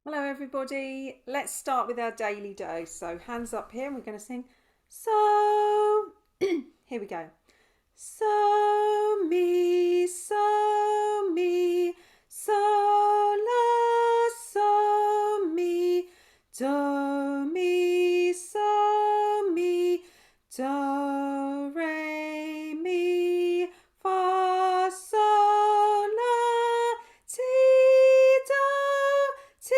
Hello everybody, let's start with our daily dose. So hands up here and we're going to sing so, here we go. So mi, so mi, so la, so mi, do mi, so mi, do re mi, fa sol la, ti do, ti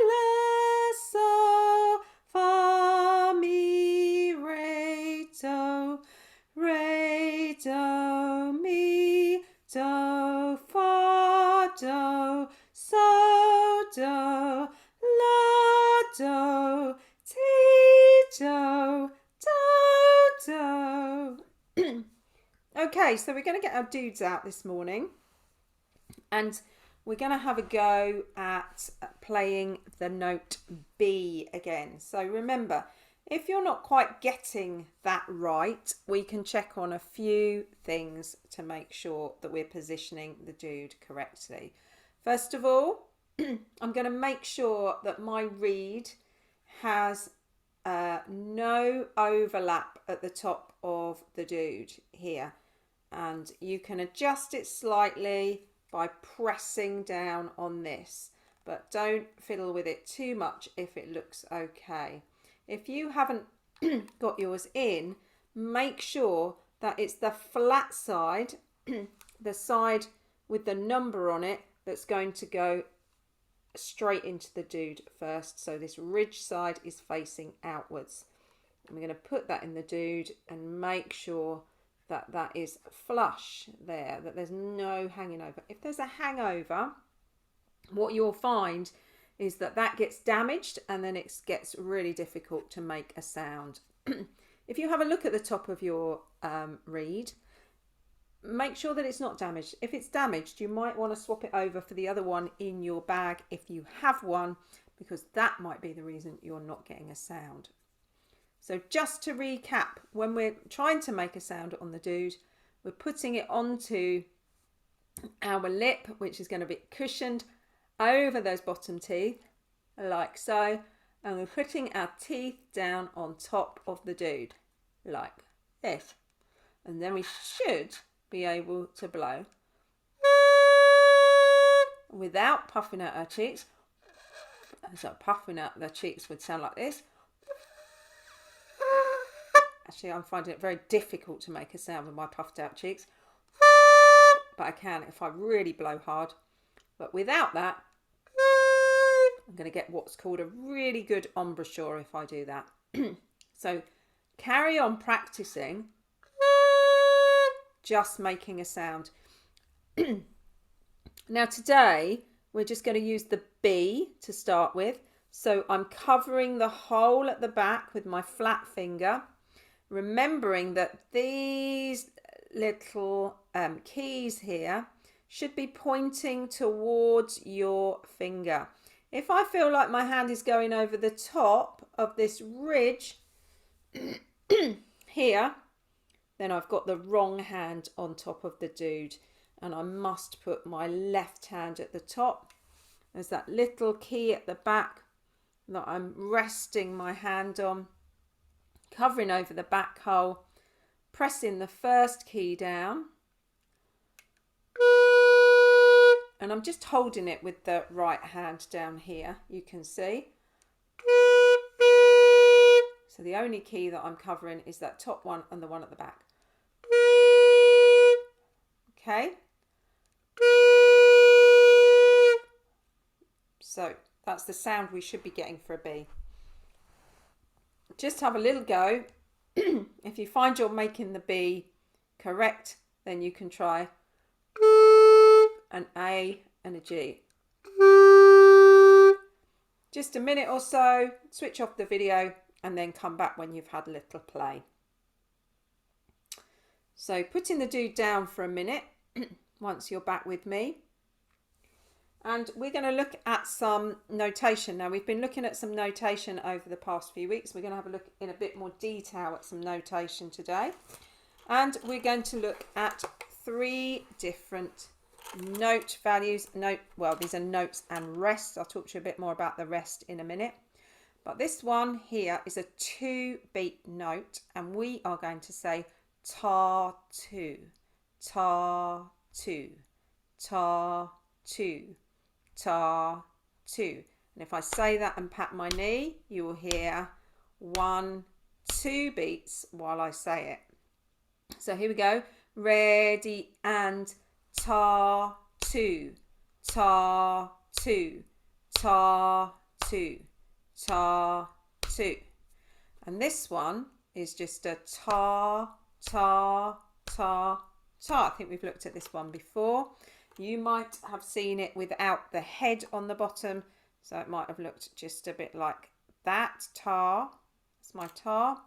la, so, fa mi re do. Re, do, mi, do, fa, do, so, do, la, do, ti, do, do. Okay, so we're going to get our dudes out this morning and we're going to have a go at playing the note B again. So remember, if you're not quite getting that right, we can check on a few things to make sure that we're positioning the dude correctly. First of all, I'm going to make sure that my reed has no overlap at the top of the dude here. And you can adjust it slightly by pressing down on this. But don't fiddle with it too much if it looks okay. If you haven't got yours in, make sure that it's the flat side, the side with the number on it, that's going to go straight into the dude first. So this ridge side is facing outwards. I'm going to put that in the dude and make sure that that is flush there, that there's no hanging over. If there's a hangover, what you'll find is that that gets damaged and then it gets really difficult to make a sound. If you have a look at the top of your reed, make sure that it's not damaged. If it's damaged, you might want to swap it over for the other one in your bag if you have one, because that might be the reason you're not getting a sound. So just to recap, when we're trying to make a sound on the dude, we're putting it onto our lip, which is going to be cushioned over those bottom teeth, like so, and we're putting our teeth down on top of the dude, like this. And then we should be able to blow without puffing out our cheeks. So puffing out the cheeks would sound like this. Actually, I'm finding it very difficult to make a sound with my puffed out cheeks, but I can if I really blow hard. But without that, I'm going to get what's called a really good embouchure if I do that. So carry on practicing, just making a sound. Now today, we're just going to use the B to start with. So I'm covering the hole at the back with my flat finger, remembering that these little keys here should be pointing towards your finger. If I feel like my hand is going over the top of this ridge here, then I've got the wrong hand on top of the dude, and I must put my left hand at the top. There's that little key at the back that I'm resting my hand on, covering over the back hole, pressing the first key down, and I'm just holding it with the right hand down here, you can see. So the only key that I'm covering is that top one and the one at the back. Okay. So that's the sound we should be getting for a B. Just have a little go. If you find you're making the B correct, then you can try an A and a G. Just a minute or so, switch off the video and then come back when you've had a little play. So putting the dude down for a minute once you're back with me. And we're going to look at some notation. Now, we've been looking at some notation over the past few weeks. We're going to have a look in a bit more detail at some notation today. And we're going to look at 3 different note values. Well, these are notes and rests. I'll talk to you a bit more about the rest in a minute. But this one here is a 2-beat note, and we are going to say ta two, ta two, ta two, ta two. And if I say that and pat my knee, you will hear 1, 2 beats while I say it. So here we go. Ready and ta two, ta two, ta two, ta two. And this one is just a ta, ta, ta, ta. I think we've looked at this one before. You might have seen it without the head on the bottom, so it might have looked just a bit like that. Ta. That's my ta.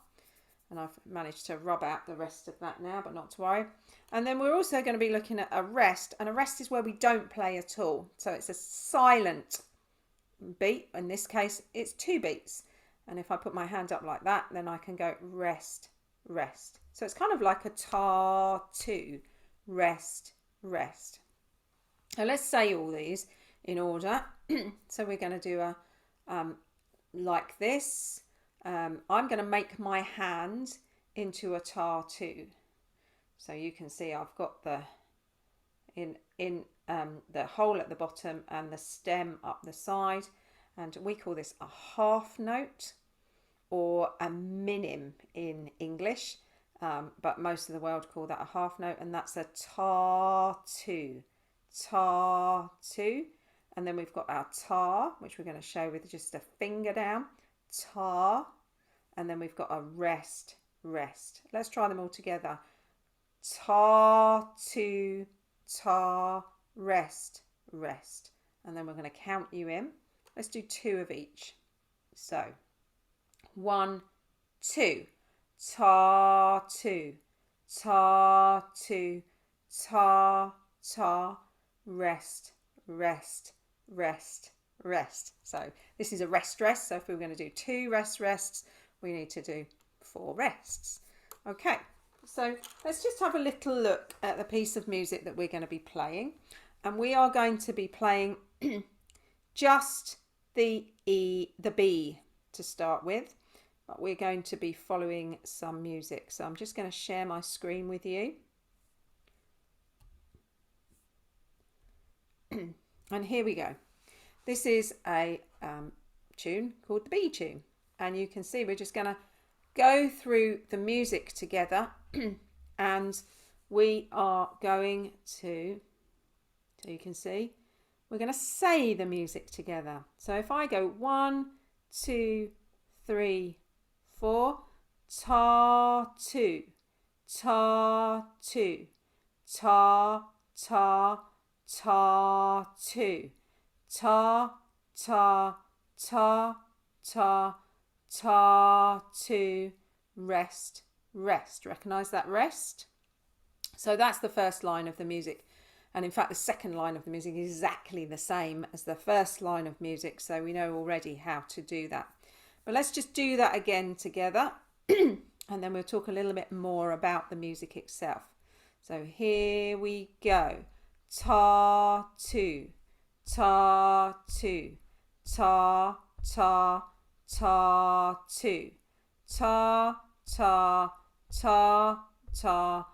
And I've managed to rub out the rest of that now, but not to worry. And then we're also going to be looking at a rest, and a rest is where we don't play at all. So it's a silent beat. In this case, it's 2 beats. And if I put my hand up like that, then I can go rest, rest. So it's kind of like a ta two, rest, rest. Now let's say all these in order. So we're going to do a like this. I'm going to make my hand into a ta two. So you can see I've got the the hole at the bottom and the stem up the side, and we call this a half note or a minim in English, but most of the world call that a half note, and that's a ta two, ta two. And then we've got our ta, which we're going to show with just a finger down, ta, and then we've got a rest, rest. Let's try them all together. Ta two, ta, rest, rest. And then we're going to count you in. Let's do 2 of each. So 1, 2, ta two, ta two, ta, ta, rest, rest, rest, rest. So this is a rest, rest. So if we were going to do 2 rest, rests, we need to do 4 rests. Okay, so let's just have a little look at the piece of music that we're going to be playing. And we are going to be playing just the B to start with, but we're going to be following some music. So I'm just going to share my screen with you. And here we go. This is a tune called the B tune. And you can see we're just going to go through the music together and we are going to, so you can see, we're going to say the music together. So if I go 1, 2, 3, 4, ta two, ta two, ta ta ta two, ta ta ta ta ta two, rest, rest. Recognize that rest? So that's the first line of the music. And in fact, the second line of the music is exactly the same as the first line of music. So we know already how to do that. But let's just do that again together. And then we'll talk a little bit more about the music itself. So here we go. Ta two, ta two, ta ta ta two, ta ta ta ta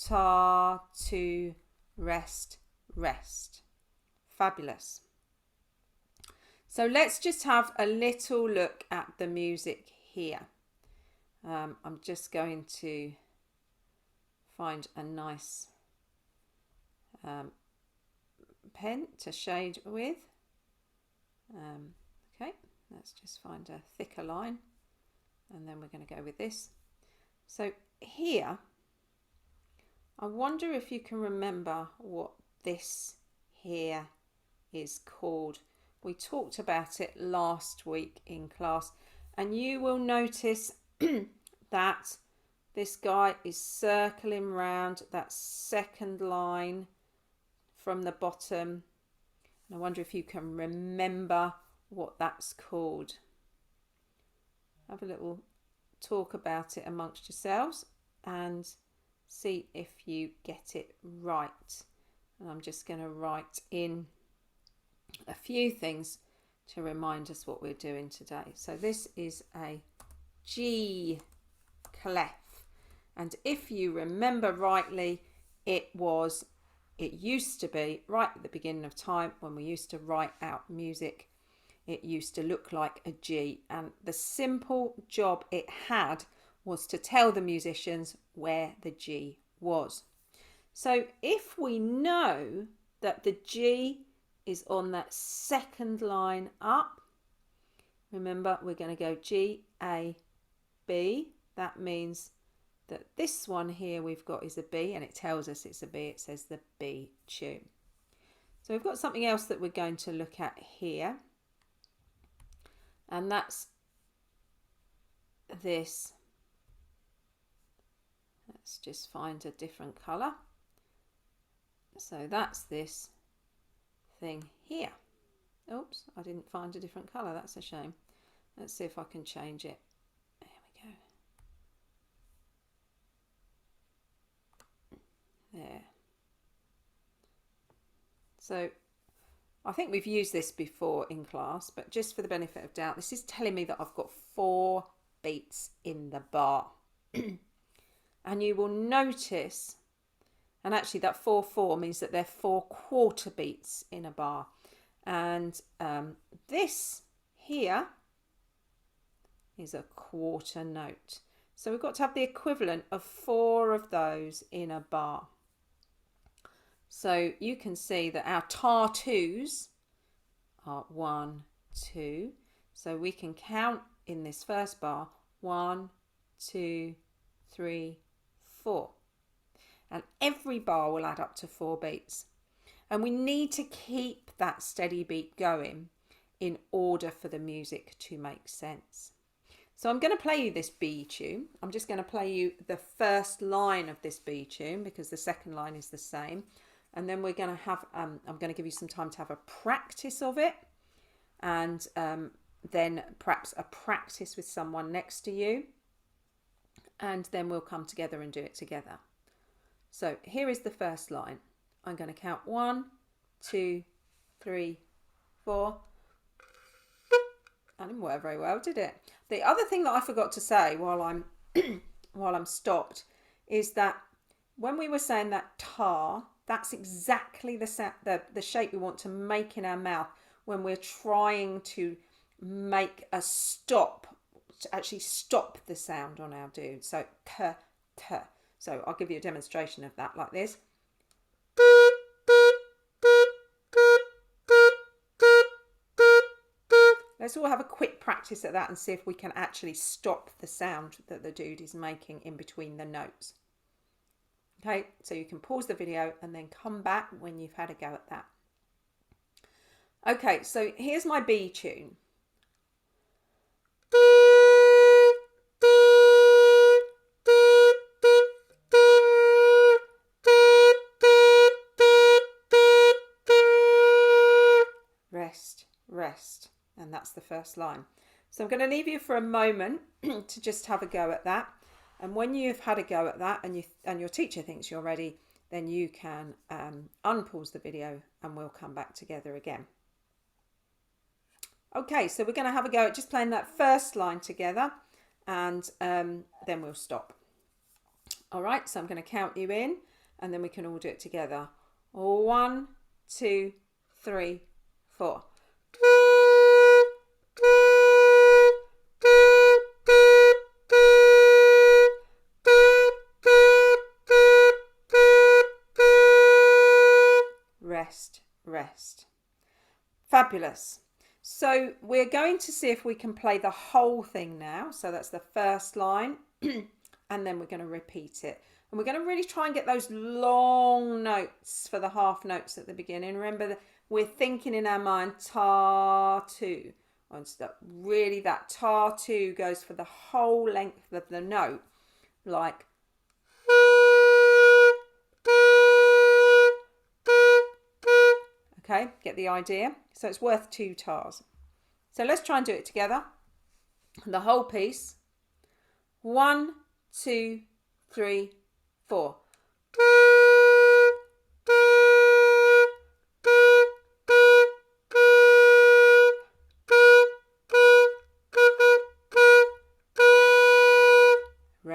ta two, rest, rest. Fabulous. So let's just have a little look at the music here. I'm just going to find a nice pen to shade with. Okay, let's just find a thicker line and then we're going to go with this. So here, I wonder if you can remember what this here is called. We talked about it last week in class, and you will notice that this guy is circling round that second line from the bottom. And I wonder if you can remember what that's called. Have a little talk about it amongst yourselves and see if you get it right. And I'm just going to write in a few things to remind us what we're doing today. So this is a G clef. And if you remember rightly, it used to be right at the beginning of time when we used to write out music, it used to look like a G, and the simple job it had was to tell the musicians where the G was. So if we know that the G is on that second line up, remember we're going to go G, A, B. That means that this one here we've got is a B, and it tells us it's a B. It says the B tune. So we've got something else that we're going to look at here, and that's this. Let's just find a different colour. So that's this thing here. Oops, I didn't find a different colour. That's a shame. Let's see if I can change it. There we go. There. So I think we've used this before in class, but just for the benefit of doubt, this is telling me that I've got 4 beats in the bar. And you will notice, and actually that 4/4 means that they're 4 quarter beats in a bar. And this here is a quarter note. So we've got to have the equivalent of 4 of those in a bar. So you can see that our tar 2s are 1, 2. So we can count in this first bar 1, 2, 3, 4. And every bar will add up to 4 beats. And we need to keep that steady beat going in order for the music to make sense. So I'm going to play you this B tune. I'm just going to play you the first line of this B tune because the second line is the same. And then we're going to have, I'm going to give you some time to have a practice of it. And then perhaps a practice with someone next to you. And then we'll come together and do it together. So here is the first line. I'm going to count 1, 2, 3, 4. I didn't work very well, did it? The other thing that I forgot to say while I'm while I'm stopped is that when we were saying that tar, that's exactly the shape we want to make in our mouth when we're trying to make a stop, to actually stop the sound on our dude. So k, t. So I'll give you a demonstration of that like this. Let's all have a quick practice at that and see if we can actually stop the sound that the dude is making in between the notes. Okay, so you can pause the video and then come back when you've had a go at that. Okay, so here's my B tune. Rest, rest. And that's the first line. So I'm going to leave you for a moment to just have a go at that. And when you've had a go at that and your teacher thinks you're ready, then you can unpause the video and we'll come back together again. Okay, so we're going to have a go at just playing that first line together and then we'll stop. All right, so I'm going to count you in and then we can all do it together. 1, 2, 3, 4. Rest, rest. Fabulous. So we're going to see if we can play the whole thing now. So that's the first line and then we're going to repeat it. And we're going to really try and get those long notes for the half notes at the beginning. Remember that we're thinking in our mind tar 2. And so really that tar 2 goes for the whole length of the note, like okay, get the idea? So it's worth 2 tars. So let's try and do it together. The whole piece. 1, 2, 3, 4.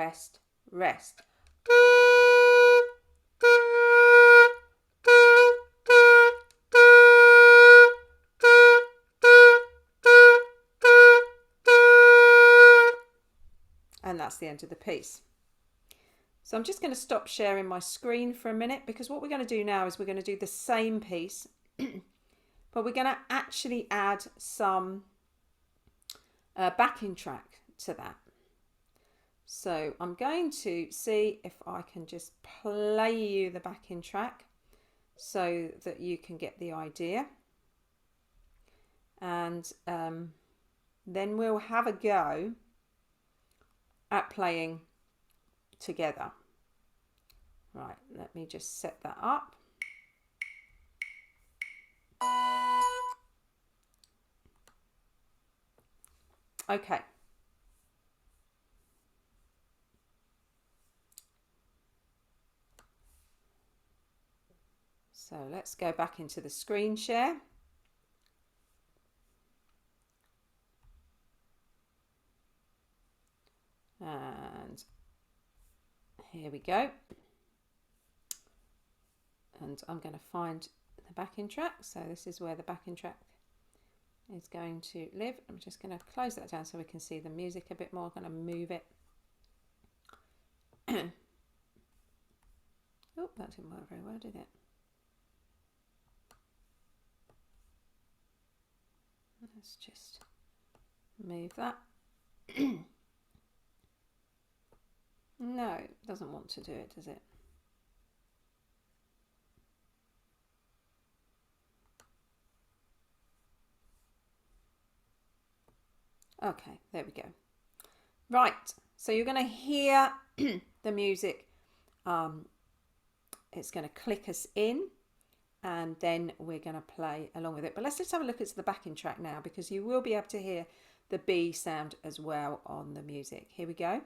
rest, rest. And that's the end of the piece. So I'm just going to stop sharing my screen for a minute, because what we're going to do now is we're going to do the same piece, but we're going to actually add some backing track to that. So I'm going to see if I can just play you the backing track so that you can get the idea. And then we'll have a go at playing together. Right, let me just set that up. Okay. So let's go back into the screen share. And here we go. And I'm going to find the backing track. So this is where the backing track is going to live. I'm just going to close that down so we can see the music a bit more. I'm going to move it. Oh, that didn't work very well, did it? Let's just move that. No, it doesn't want to do it, does it? Okay, there we go. Right, so you're going to hear the music. It's going to click us in, and then we're going to play along with it. But let's just have a look at the backing track now, because you will be able to hear the B sound as well on the music. Here we go.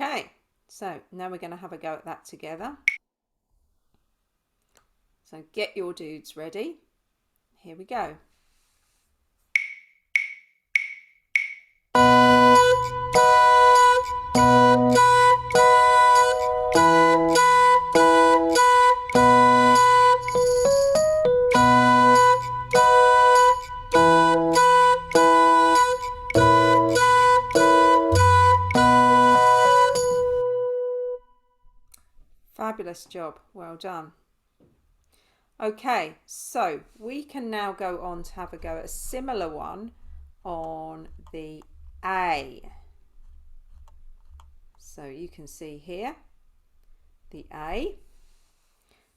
Okay, so now we're going to have a go at that together. So get your dudes ready. Here we go. Fabulous job, well done. Okay, so we can now go on to have a go at a similar one on the A. So you can see here the A.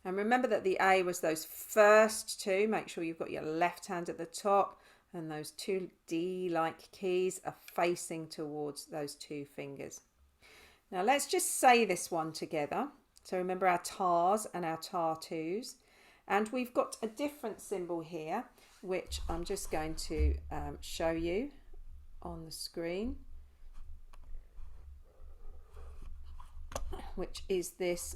And remember that the A was those first two. Make sure you've got your left hand at the top, and those two D-like keys are facing towards those two fingers. Now let's just say this one together. So remember our tars and our tar twos. And we've got a different symbol here, which I'm just going to show you on the screen, which is this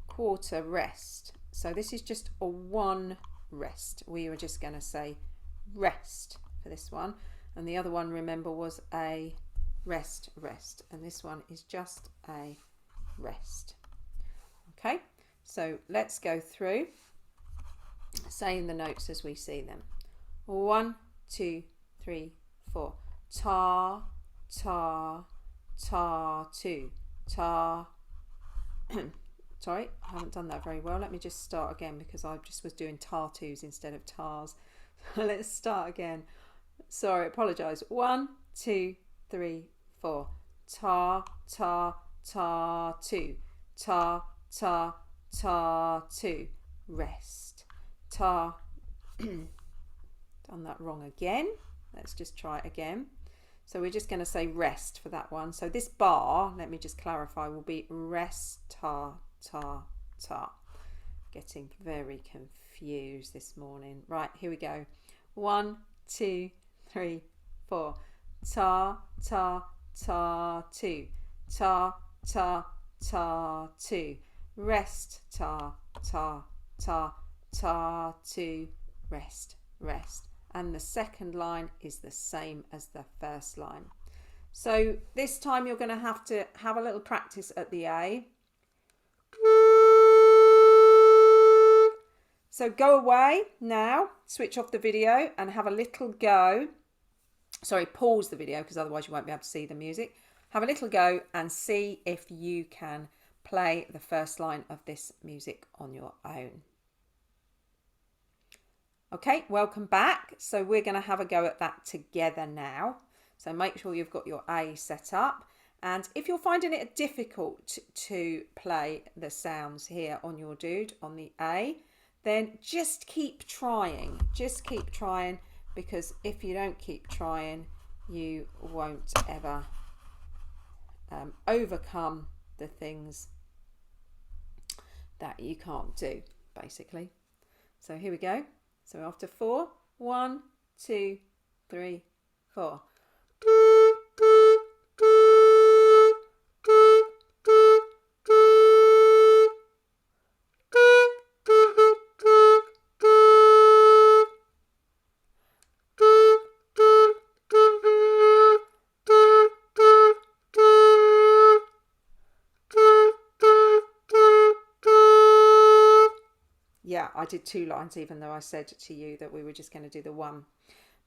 quarter rest. So this is just a one rest. We were just going to say rest for this one. And the other one, remember, was a rest, rest. And this one is just a rest. Okay, so let's go through saying the notes as we see them. 1, 2, 3, 4. Ta, ta, ta, 2. Ta. Sorry, I haven't done that very well. Let me just start again, because I just was doing tar twos instead of tars. Let's start again. Sorry, apologise. 1, 2, 3, 4. Ta, ta, ta, 2. Ta, ta, ta, 2. Rest. Ta. Done that wrong again. Let's just try it again. So we're just going to say rest for that one. So this bar, let me just clarify, will be rest, ta, ta, ta. getting very confused this morning. Right, here we go. 1, 2, 3, 4. Ta, ta, ta, 2. Ta, ta, ta, 2. Rest, ta, ta, ta, ta, 2. Rest, rest. And the second line is the same as the first line. So this time you're going to have a little practice at the A. So go away now, switch off the video and have a little go. Sorry, pause the video because otherwise you won't be able to see the music. Have a little go and see if you can play the first line of this music on your own. Okay, welcome back. So we're going to have a go at that together now. So make sure you've got your A set up. And if you're finding it difficult to play the sounds here on your dude on the A, then just keep trying. Just keep trying, because if you don't keep trying, you won't ever overcome the things that you can't do, basically. So here we go. So after 4, 1, 2, 3, 4. Yeah, I did 2 lines, even though I said to you that we were just going to do the 1.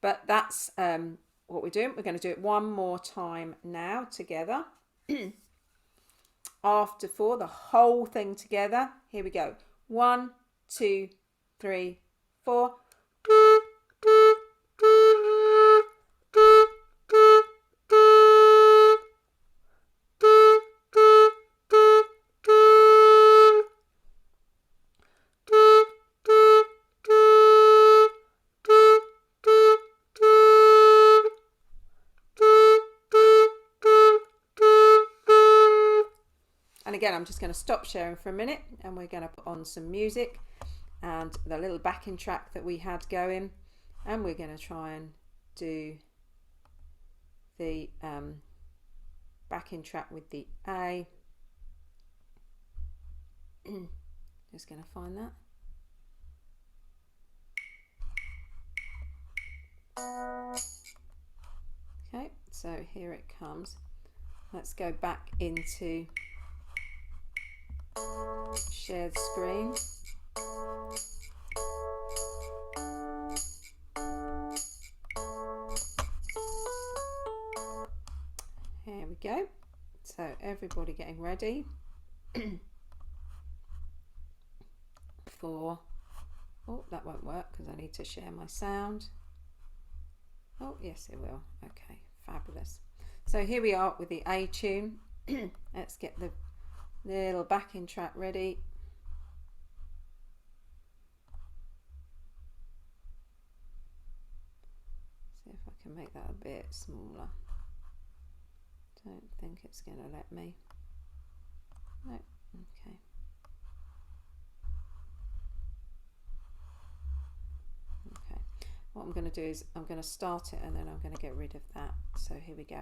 But that's what we're doing. We're going to do it one more time now together. After 4, the whole thing together. Here we go. 1, 2, 3, 4. And again, I'm just going to stop sharing for a minute and we're going to put on some music and the little backing track that we had going, and we're going to try and do the backing track with the A. Just going to find that. Okay, so here it comes. Let's go back into share the screen. Here we go. So everybody getting ready for, oh, that won't work because I need to share my sound. Oh yes, it will. Okay, fabulous. So here we are with the A tune. Let's get the little backing track ready. See if I can make that a bit smaller. Don't think it's going to let me. No, okay. Okay, what I'm going to do is I'm going to start it and then I'm going to get rid of that. So here we go.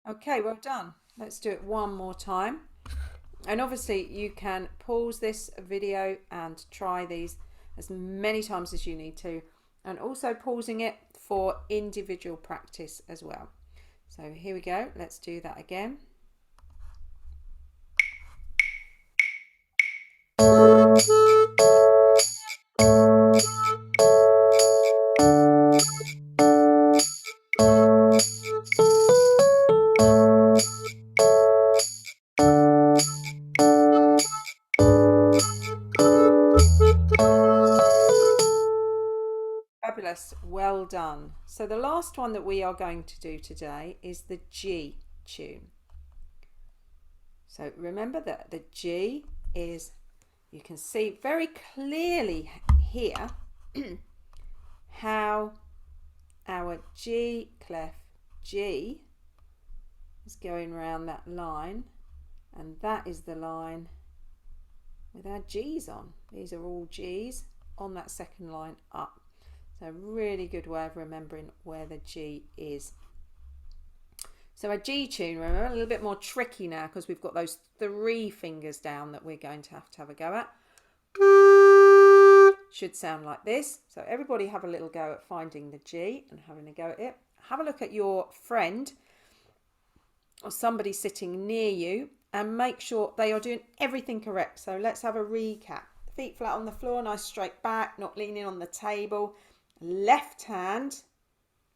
Okay, well done. Let's do it one more time. And obviously you can pause this video and try these as many times as you need to, and also pausing it for individual practice as well. So here we go. Let's do that again. Fabulous, well done. So the last one that we are going to do today is the G tune. So remember that the G is, you can see very clearly here how our G clef G is going around that line, and that is the line with our G's on. These are all G's on that second line up. So a really good way of remembering where the G is. So a G tune, remember, a little bit more tricky now because we've got those 3 fingers down that we're going to have a go at. Should sound like this. So everybody have a little go at finding the G and having a go at it. Have a look at your friend or somebody sitting near you and make sure they are doing everything correct. So let's have a recap. Feet flat on the floor, nice straight back, not leaning on the table. Left hand,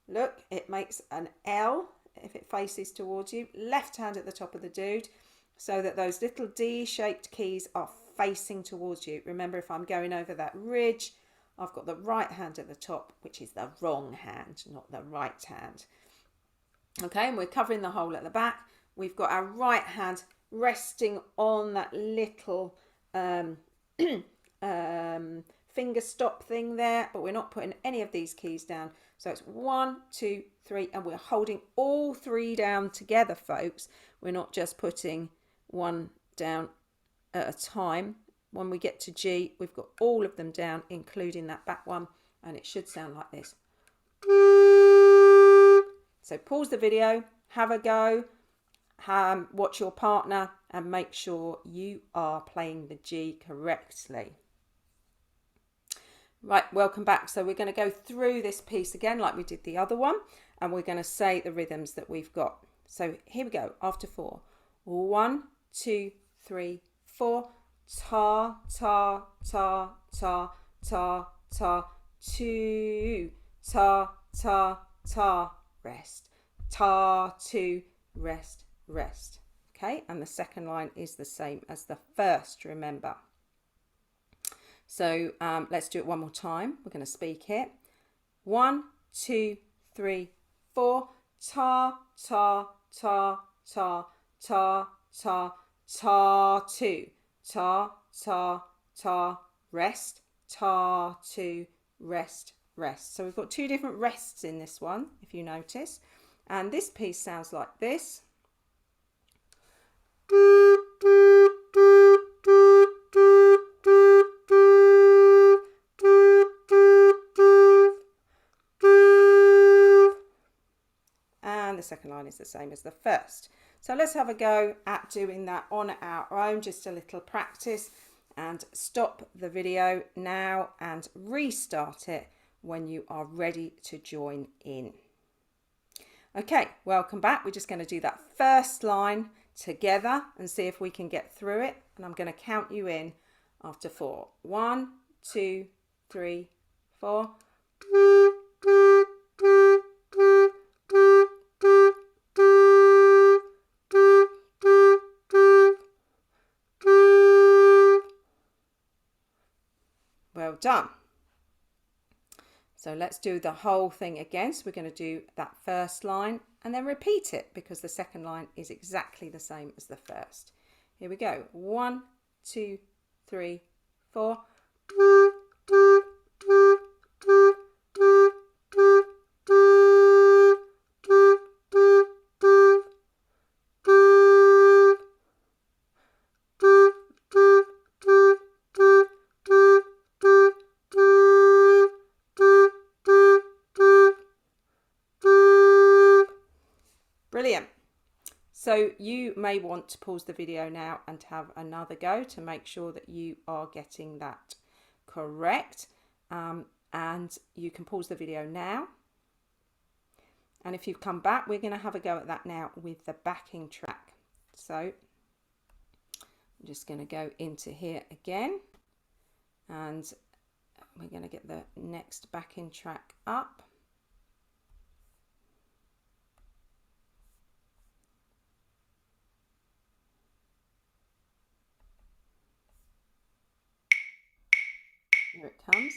look, it makes an L if it faces towards you. Left hand at the top of the dude so that those little D-shaped keys are facing towards you. Remember, if I'm going over that ridge, I've got the right hand at the top, which is the wrong hand, not the right hand. Okay, and we're covering the hole at the back. We've got our right hand resting on that little finger stop thing there, but we're not putting any of these keys down. So it's 1, 2, 3, and we're holding all 3 down together, folks. We're not just putting one down at a time. When we get to G, we've got all of them down, including that back one, and it should sound like this. So pause the video, have a go, watch your partner, and make sure you are playing the G correctly. Right, welcome back. So we're going to go through this piece again like we did the other one, and we're going to say the rhythms that we've got. So here we go, after 4. 1, 2, 3, 4. Ta, ta, ta, ta, ta, ta. 2. Ta, ta, ta. Rest. Ta, 2. Rest, rest. Okay, and the second line is the same as the first, remember. So let's do it one more time. We're going to speak here. 1, 2, 3, 4. Ta, ta, ta, ta, ta, ta, ta, 2. Ta, ta, ta, rest. Ta, 2, rest, rest. So we've got 2 different rests in this one, if you notice. And this piece sounds like this. And the second line is the same as the first. So let's have a go at doing that on our own, just a little practice, and stop the video now and restart it when you are ready to join in. Okay, welcome back. We're just going to do that first line together and see if we can get through it. And I'm going to count you in after 4. 1, 2, 3, 4. Well done. So let's do the whole thing again. So we're going to do that first line and then repeat it because the second line is exactly the same as the first. Here we go. 1, 2, 3, 4. Brilliant. So you may want to pause the video now and have another go to make sure that you are getting that correct. And you can pause the video now. And if you've come back, we're going to have a go at that now with the backing track. So I'm just going to go into here again. And we're going to get the next backing track up. Here it comes.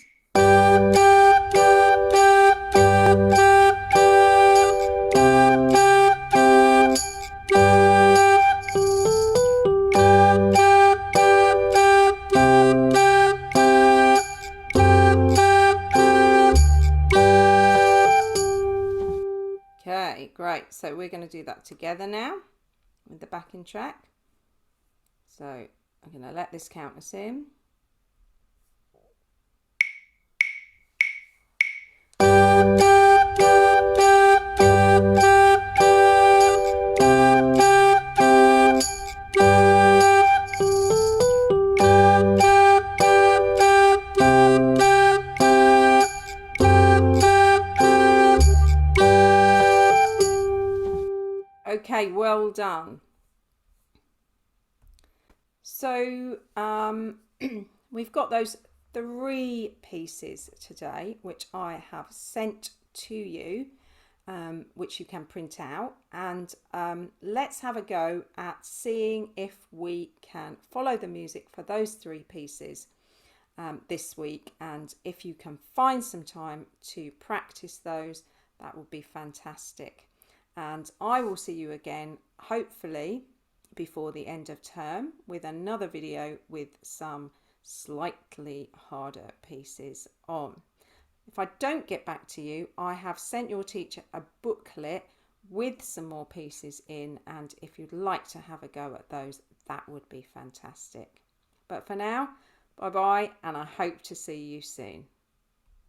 So we're going to do that together now with the backing track. So I'm going to let this count us in. Okay, well done. So we've got those 3 pieces today, which I have sent to you, which you can print out. And let's have a go at seeing if we can follow the music for those 3 pieces this week. And if you can find some time to practice those, that would be fantastic. And I will see you again, hopefully before the end of term, with another video with some slightly harder pieces on. If I don't get back to you, I have sent your teacher a booklet with some more pieces in, and if you'd like to have a go at those, that would be fantastic. But for now, bye bye, and I hope to see you soon.